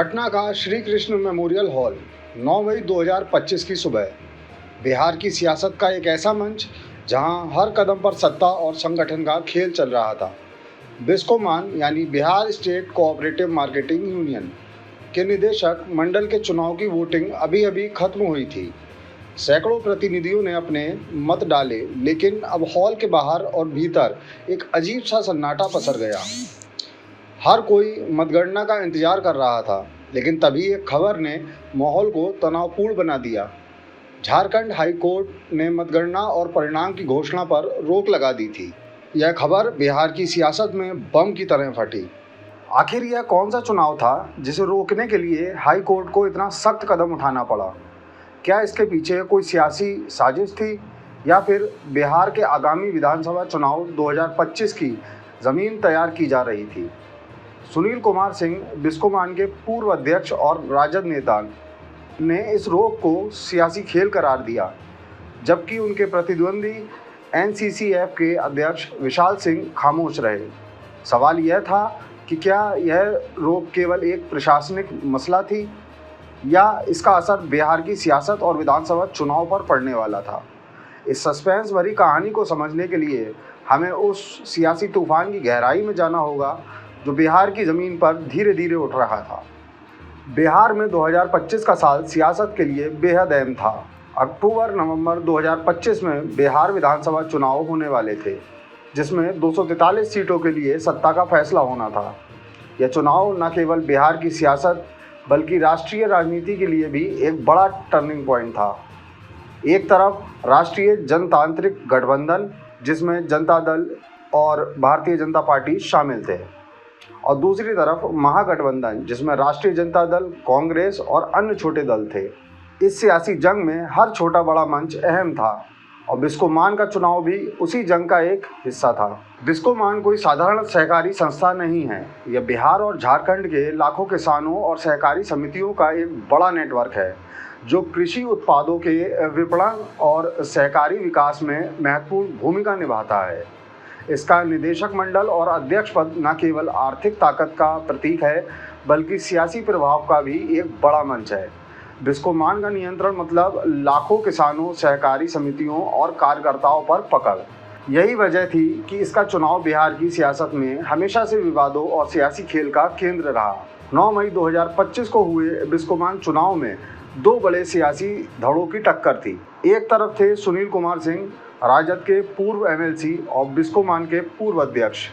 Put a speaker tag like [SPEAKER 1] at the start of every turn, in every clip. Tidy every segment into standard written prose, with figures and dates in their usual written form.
[SPEAKER 1] पटना का Shri Krishna memorial hall 9 मई 2025 की सुबह बिहार की सियासत का एक ऐसा मंच जहां हर कदम पर सत्ता और संगठन का खेल चल रहा था। बिस्कोमान यानी Bihar state cooperative marketing union के निदेशक मंडल के चुनाव की वोटिंग अभी अभी खत्म हुई थी। सैकड़ों प्रतिनिधियों ने अपने मत डाले, लेकिन अब हॉल के बाहर और भीतर एक अजीब सा सन्नाटा पसर गया। हर कोई मतगणना का इंतजार कर रहा था, लेकिन तभी एक खबर ने माहौल को तनावपूर्ण बना दिया। झारखंड हाई कोर्ट ने मतगणना और परिणाम की घोषणा पर रोक लगा दी थी। यह खबर बिहार की सियासत में बम की तरह फटी। आखिर यह कौन सा चुनाव था जिसे रोकने के लिए हाई कोर्ट को इतना सख्त कदम उठाना पड़ा? क्या इसके पीछे कोई सियासी साजिश थी, या फिर बिहार के आगामी विधानसभा चुनाव 2025 की जमीन तैयार की जा रही थी? सुनील कुमार सिंह, बिस्कोमान के पूर्व अध्यक्ष और राजद नेता, ने इस रोक को सियासी खेल करार दिया, जबकि उनके प्रतिद्वंदी एनसीसीएफ के अध्यक्ष विशाल सिंह खामोश रहे। सवाल यह था कि क्या यह रोक केवल एक प्रशासनिक मसला थी, या इसका असर बिहार की सियासत और विधानसभा चुनाव पर पड़ने वाला था? इस सस्पेंस भरी कहानी को समझने के लिए हमें उस सियासी तूफान की गहराई में जाना होगा जो बिहार की ज़मीन पर धीरे धीरे उठ रहा था। बिहार में 2025 का साल सियासत के लिए बेहद अहम था। अक्टूबर-नवंबर 2025 में बिहार विधानसभा चुनाव होने वाले थे, जिसमें 243 सीटों के लिए सत्ता का फैसला होना था। यह चुनाव न केवल बिहार की सियासत बल्कि राष्ट्रीय राजनीति के लिए भी एक बड़ा टर्निंग पॉइंट था। एक तरफ राष्ट्रीय जनतांत्रिक गठबंधन, जिसमें जनता दल और भारतीय जनता पार्टी शामिल थे, और दूसरी तरफ महागठबंधन, जिसमें राष्ट्रीय जनता दल, कांग्रेस और अन्य छोटे दल थे। इस सियासी जंग में हर छोटा बड़ा मंच अहम था, और बिस्कोमान का चुनाव भी उसी जंग का एक हिस्सा था। बिस्कोमान कोई साधारण सहकारी संस्था नहीं है। यह बिहार और झारखंड के लाखों किसानों और सहकारी समितियों का एक बड़ा नेटवर्क है, जो कृषि उत्पादों के विपणन और सहकारी विकास में महत्वपूर्ण भूमिका निभाता है। इसका निदेशक मंडल और अध्यक्ष पद न केवल आर्थिक ताकत का प्रतीक है, बल्कि सियासी प्रभाव का भी एक बड़ा मंच है। बिस्कोमान का नियंत्रण मतलब लाखों किसानों, सहकारी समितियों और कार्यकर्ताओं पर पकड़। यही वजह थी कि इसका चुनाव बिहार की सियासत में हमेशा से विवादों और सियासी खेल का केंद्र रहा। 9 मई 2025 को हुए बिस्कोमान चुनाव में दो बड़े सियासी धड़ों की टक्कर थी। एक तरफ थे सुनील कुमार सिंह, राजद के पूर्व एमएलसी और बिस्कोमान के पूर्व अध्यक्ष,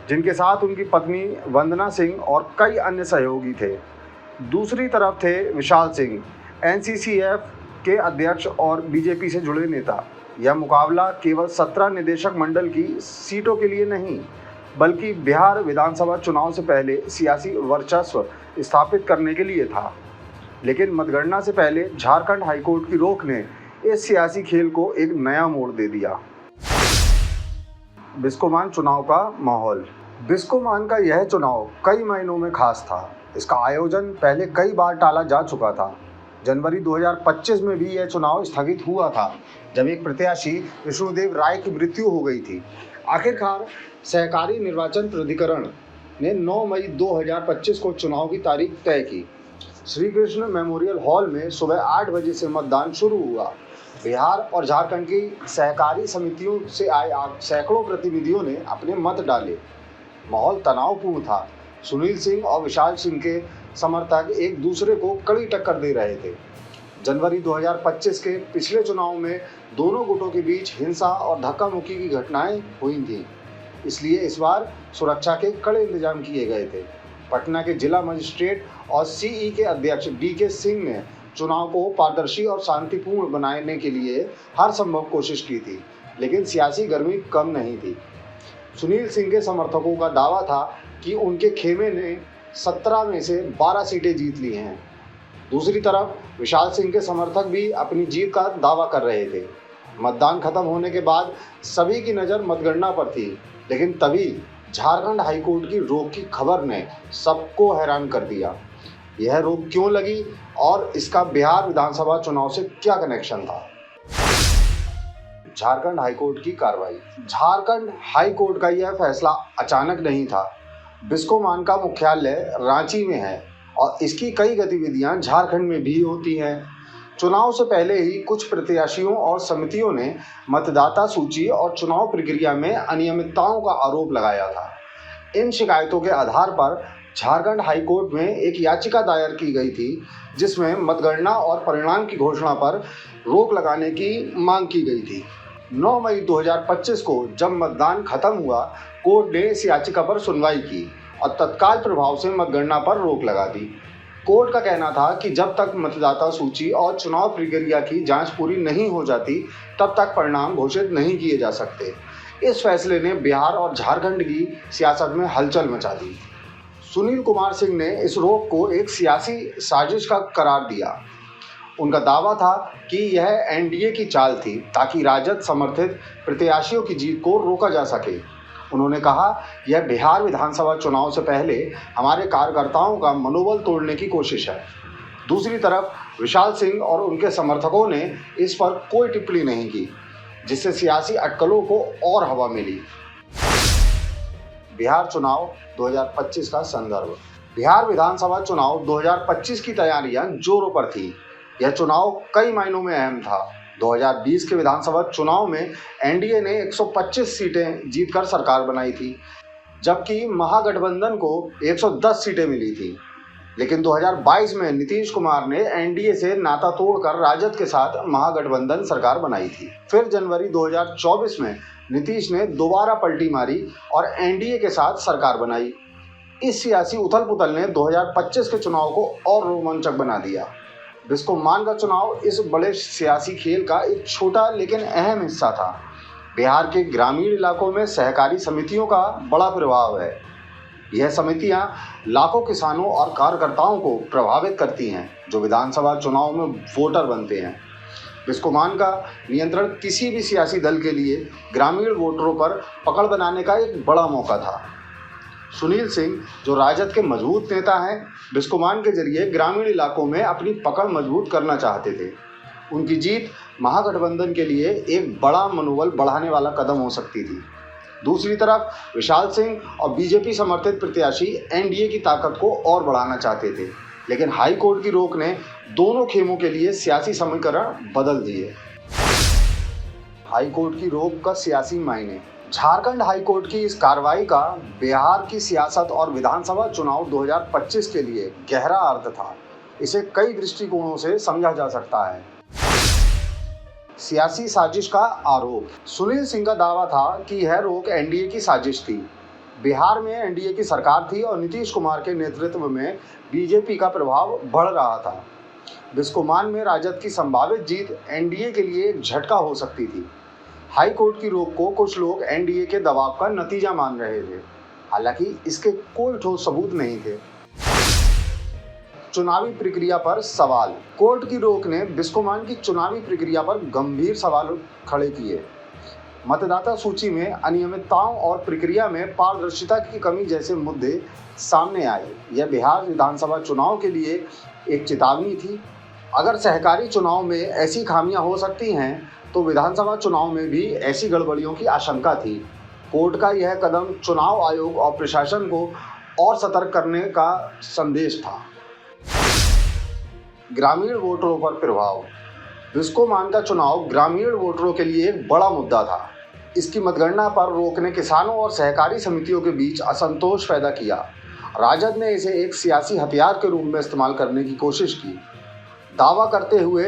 [SPEAKER 1] जिनके साथ उनकी पत्नी वंदना सिंह और कई अन्य सहयोगी थे। दूसरी तरफ थे विशाल सिंह, एनसीसीएफ के अध्यक्ष और बीजेपी से जुड़े नेता। यह मुकाबला केवल 17 निदेशक मंडल की सीटों के लिए नहीं, बल्कि बिहार विधानसभा चुनाव से पहले सियासी वर्चस्व स्थापित करने के लिए था। लेकिन मतगणना से पहले झारखंड हाईकोर्ट की रोक ने इस सियासी खेल को एक नया मोड़ दे दिया। बिस्कोमान चुनाव का माहौल। बिस्कोमान का यह चुनाव कई महीनों में खास था। इसका आयोजन पहले कई बार टाला जा चुका था। जनवरी 2025 में भी यह चुनाव स्थगित हुआ था, जब एक प्रत्याशी विष्णुदेव राय की मृत्यु हो गई थी। आखिरकार सहकारी निर्वाचन प्राधिकरण ने 9 मई 2025 को चुनाव की तारीख तय की। श्री कृष्ण मेमोरियल हॉल में सुबह 8 बजे से मतदान शुरू हुआ। बिहार और झारखंड की सहकारी समितियों से आए सैकड़ों प्रतिनिधियों ने अपने मत डाले। माहौल तनावपूर्ण था। सुनील सिंह और विशाल सिंह के समर्थक एक दूसरे को कड़ी टक्कर दे रहे थे। जनवरी 2025 के पिछले चुनाव में दोनों गुटों के बीच हिंसा और धक्का मुक्की की घटनाएं हुई थीं, इसलिए इस बार सुरक्षा के कड़े इंतजाम किए गए थे। पटना के जिला मजिस्ट्रेट और सीई के अध्यक्ष डीके सिंह ने चुनाव को पारदर्शी और शांतिपूर्ण बनाने के लिए हर संभव कोशिश की थी, लेकिन सियासी गर्मी कम नहीं थी। सुनील सिंह के समर्थकों का दावा था कि उनके खेमे ने 17 में से 12 सीटें जीत ली हैं। दूसरी तरफ विशाल सिंह के समर्थक भी अपनी जीत का दावा कर रहे थे। मतदान खत्म होने के बाद सभी की नज़र मतगणना पर थी, लेकिन तभी झारखंड हाईकोर्ट की रोक की खबर ने सबको हैरान कर दिया। यह रोक क्यों लगी और इसका बिहार विधानसभा चुनाव से क्या कनेक्शन था? झारखंड हाईकोर्ट की कार्रवाई। झारखंड हाईकोर्ट का यह फैसला अचानक नहीं था। बिस्कोमान का मुख्यालय रांची में है और इसकी कई गतिविधियां झारखंड में भी होती हैं। चुनाव से पहले ही कुछ प्रत्याशियों और समितियों ने मतदाता सूची और चुनाव प्रक्रिया में अनियमितताओं का आरोप लगाया था। इन शिकायतों के आधार पर झारखंड हाई कोर्ट में एक याचिका दायर की गई थी, जिसमें मतगणना और परिणाम की घोषणा पर रोक लगाने की मांग की गई थी। 9 मई 2025 को जब मतदान खत्म हुआ, कोर्ट ने इस याचिका पर सुनवाई की और तत्काल प्रभाव से मतगणना पर रोक लगा दी। कोर्ट का कहना था कि जब तक मतदाता सूची और चुनाव प्रक्रिया की जांच पूरी नहीं हो जाती, तब तक परिणाम घोषित नहीं किए जा सकते। इस फैसले ने बिहार और झारखंड की सियासत में हलचल मचा दी। सुनील कुमार सिंह ने इस रोक को एक सियासी साजिश का करार दिया। उनका दावा था कि यह एनडीए की चाल थी ताकि राजद समर्थित प्रत्याशियों की जीत को रोका जा सके। उन्होंने कहा, यह बिहार विधानसभा चुनाव से पहले हमारे कार्यकर्ताओं का मनोबल तोड़ने की कोशिश है। दूसरी तरफ विशाल सिंह और उनके समर्थकों ने इस पर कोई टिप्पणी नहीं की, जिससे सियासी अटकलों को और हवा मिली। बिहार चुनाव 2025 का संदर्भ। बिहार विधानसभा चुनाव 2025 की तैयारियां जोरों पर थी। यह चुनाव कई मायनों में अहम था। 2020 के विधानसभा चुनाव में एनडीए ने 125 सीटें जीतकर सरकार बनाई थी, जबकि महागठबंधन को 110 सीटें मिली थी। लेकिन 2022 में नीतीश कुमार ने एनडीए से नाता तोड़कर राजद के साथ महागठबंधन सरकार बनाई थी। फिर जनवरी 2024 में नीतीश ने दोबारा पलटी मारी और एनडीए के साथ सरकार बनाई। इस सियासी उथल-पुथल ने 2025 के चुनाव को और रोमांचक बना दिया। बिस्कोमान का चुनाव इस बड़े सियासी खेल का एक छोटा लेकिन अहम हिस्सा था। बिहार के ग्रामीण इलाकों में सहकारी समितियों का बड़ा प्रभाव है। यह समितियां लाखों किसानों और कार्यकर्ताओं को प्रभावित करती हैं, जो विधानसभा चुनाव में वोटर बनते हैं। बिस्कोमान का नियंत्रण किसी भी सियासी दल के लिए ग्रामीण वोटरों पर पकड़ बनाने का एक बड़ा मौका था। सुनील सिंह, जो राजद के मजबूत नेता हैं, बिस्कोमान के जरिए ग्रामीण इलाकों में अपनी पकड़ मजबूत करना चाहते थे। उनकी जीत महागठबंधन के लिए एक बड़ा मनोबल बढ़ाने वाला कदम हो सकती थी। दूसरी तरफ विशाल सिंह और बीजेपी समर्थित प्रत्याशी एनडीए की ताकत को और बढ़ाना चाहते थे, लेकिन हाई कोर्ट की रोक ने दोनों खेमों के लिए सियासी समीकरण बदल दिए। हाई कोर्ट की रोक का सियासी मायने। झारखंड हाई कोर्ट की इस कार्रवाई का बिहार की सियासत और विधानसभा चुनाव 2025 के लिए गहरा अर्थ था। इसे कई दृष्टिकोणों से समझा जा सकता है। सियासी साजिश का आरोप। सुनील सिंह का दावा था कि यह रोक एनडीए की साजिश थी। बिहार में एनडीए की सरकार थी और नीतीश कुमार के नेतृत्व में बीजेपी का प्रभाव बढ़ रहा था। बिस्कोमान में राजद की संभावित जीत एनडीए के लिए एक झटका हो सकती थी। हाई कोर्ट की रोक को कुछ लोग एनडीए के दबाव का नतीजा मान रहे थे, हालांकि इसके कोई ठोस सबूत नहीं थे। चुनावी प्रक्रिया पर सवाल। कोर्ट की रोक ने बिस्कोमान की चुनावी प्रक्रिया पर गंभीर सवाल खड़े किए। मतदाता सूची में अनियमितताओं और प्रक्रिया में पारदर्शिता की कमी जैसे मुद्दे सामने आए। यह बिहार विधानसभा चुनाव के लिए एक चेतावनी थी। अगर सहकारी चुनाव में ऐसी खामियां हो सकती हैं, तो विधानसभा चुनाव में भी ऐसी गड़बड़ियों की आशंका थी। कोर्ट का यह कदम चुनाव आयोग और प्रशासन को और सतर्क करने का संदेश था। ग्रामीण वोटरों पर प्रभाव। बिस्कोमान का चुनाव ग्रामीण वोटरों के लिए एक बड़ा मुद्दा था। इसकी मतगणना पर रोक ने किसानों और सहकारी समितियों के बीच असंतोष पैदा किया। राजद ने इसे एक सियासी हथियार के रूप में इस्तेमाल करने की कोशिश की, दावा करते हुए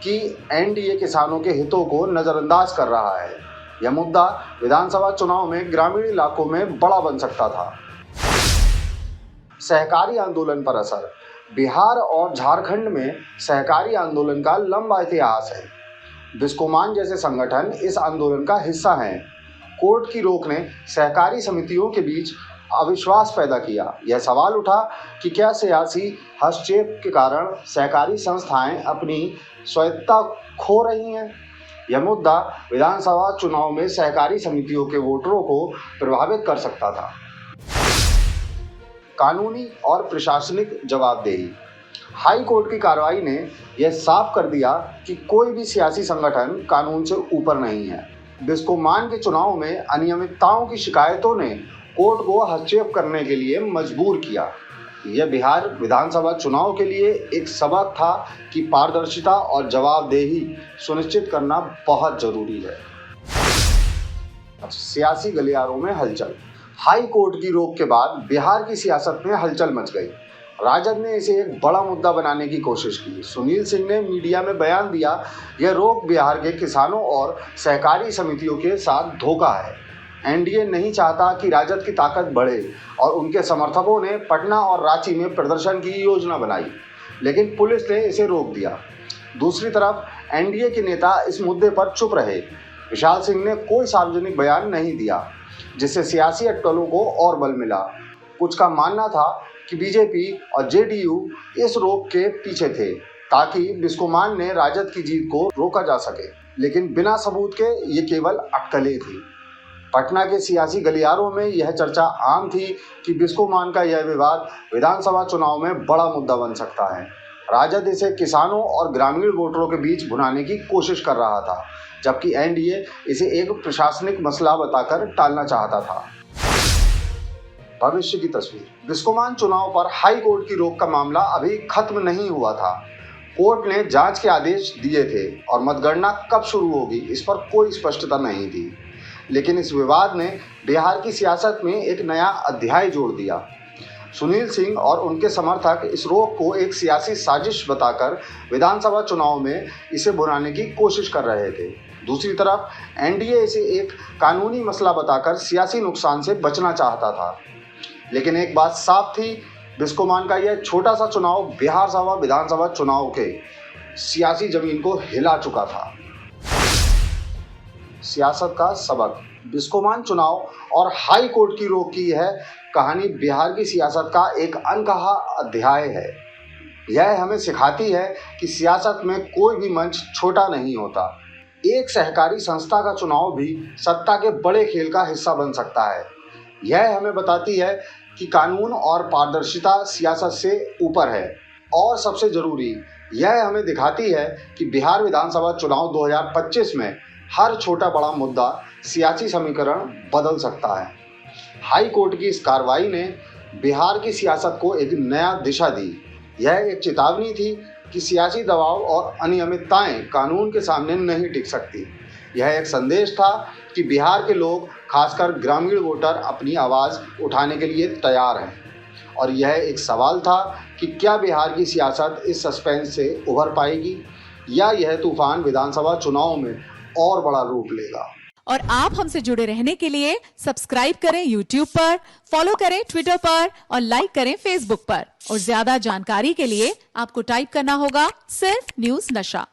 [SPEAKER 1] कि एनडीए किसानों के हितों को नज़रअंदाज कर रहा है। यह मुद्दा विधानसभा चुनाव में ग्रामीण इलाकों में बड़ा बन सकता था। सहकारी आंदोलन पर असर। बिहार और झारखंड में सहकारी आंदोलन का लंबा इतिहास है। बिस्कोमान जैसे संगठन इस आंदोलन का हिस्सा हैं। कोर्ट की रोक ने सहकारी समितियों के बीच अविश्वास पैदा किया। यह सवाल उठा कि क्या सियासी हस्तक्षेप के कारण सहकारी संस्थाएं अपनी स्वायत्तता खो रही हैं। यह मुद्दा विधानसभा चुनाव में सहकारी समितियों के वोटरों को प्रभावित कर सकता था। कानूनी और प्रशासनिक जवाबदेही। हाई कोर्ट की कार्रवाई ने यह साफ कर दिया कि कोई भी सियासी संगठन कानून से ऊपर नहीं है। बिस्कोमान के चुनाव में अनियमितताओं की शिकायतों ने कोर्ट को हस्तक्षेप करने के लिए मजबूर किया। यह बिहार विधानसभा चुनाव के लिए एक सबक था कि पारदर्शिता और जवाबदेही सुनिश्चित करना बहुत जरूरी है। सियासी गलियारों में हलचल। हाई कोर्ट की रोक के बाद बिहार की सियासत में हलचल मच गई। राजद ने इसे एक बड़ा मुद्दा बनाने की कोशिश की। सुनील सिंह ने मीडिया में बयान दिया, यह रोक बिहार के किसानों और सहकारी समितियों के साथ धोखा है। एनडीए नहीं चाहता कि राजद की ताकत बढ़े और उनके समर्थकों ने पटना और रांची में प्रदर्शन की योजना बनाई, लेकिन पुलिस ने इसे रोक दिया। दूसरी तरफ एनडीए के नेता इस मुद्दे पर चुप रहे। विशाल सिंह ने कोई सार्वजनिक बयान नहीं दिया, जिससे सियासी अटकलों को और बल मिला। कुछ का मानना था कि बीजेपी और जेडीयू इस रोक के पीछे थे ताकि बिस्कोमान ने राजद की जीत को रोका जा सके, लेकिन बिना सबूत के ये केवल अटकलें थी। पटना के सियासी गलियारों में यह चर्चा आम थी कि बिस्कोमान का यह विवाद विधानसभा चुनाव में बड़ा मुद्दा बन सकता है। राजद इसे किसानों और ग्रामीण वोटरों के बीच भुनाने की कोशिश कर रहा था, जबकि एनडीए इसे एक प्रशासनिक मसला बताकर टालना चाहता था। भविष्य की तस्वीर। बिस्कोमान चुनाव पर हाई कोर्ट की रोक का मामला अभी खत्म नहीं हुआ था। कोर्ट ने जांच के आदेश दिए थे और मतगणना कब शुरू होगी इस पर कोई स्पष्टता नहीं थी, लेकिन इस विवाद ने बिहार की सियासत में एक नया अध्याय जोड़ दिया। सुनील सिंह और उनके समर्थक इस रोक को एक सियासी साजिश बताकर विधानसभा चुनाव में इसे भुनाने की कोशिश कर रहे थे। दूसरी तरफ एनडीए इसे एक कानूनी मसला बताकर सियासी नुकसान से बचना चाहता था। लेकिन एक बात साफ थी, बिस्कोमान का यह छोटा सा चुनाव बिहार सभा विधानसभा चुनाव के सियासी जमीन को हिला चुका था। सियासत का सबक। बिस्कोमान चुनाव और हाई कोर्ट की रोक की यह कहानी बिहार की सियासत का एक अनकहा अध्याय है। यह हमें सिखाती है कि सियासत में कोई भी मंच छोटा नहीं होता। एक सहकारी संस्था का चुनाव भी सत्ता के बड़े खेल का हिस्सा बन सकता है। यह हमें बताती है कि कानून और पारदर्शिता सियासत से ऊपर है, और सबसे जरूरी यह हमें दिखाती है कि बिहार विधानसभा चुनाव 2025 में हर छोटा बड़ा मुद्दा सियासी समीकरण बदल सकता है। हाई कोर्ट की इस कार्रवाई ने बिहार की सियासत को एक नया दिशा दी। यह एक चेतावनी थी कि सियासी दबाव और अनियमितताएं कानून के सामने नहीं टिक सकती। यह एक संदेश था कि बिहार के लोग, खासकर ग्रामीण वोटर, अपनी आवाज़ उठाने के लिए तैयार हैं। और यह एक सवाल था कि क्या बिहार की सियासत इस सस्पेंस से उभर पाएगी या यह तूफान विधानसभा चुनाव में और बड़ा रूप लेगा।
[SPEAKER 2] और आप हमसे जुड़े रहने के लिए सब्सक्राइब करें YouTube पर, फॉलो करें Twitter पर और लाइक करें Facebook पर। और ज्यादा जानकारी के लिए आपको टाइप करना होगा सिर्फ न्यूज़ नशा।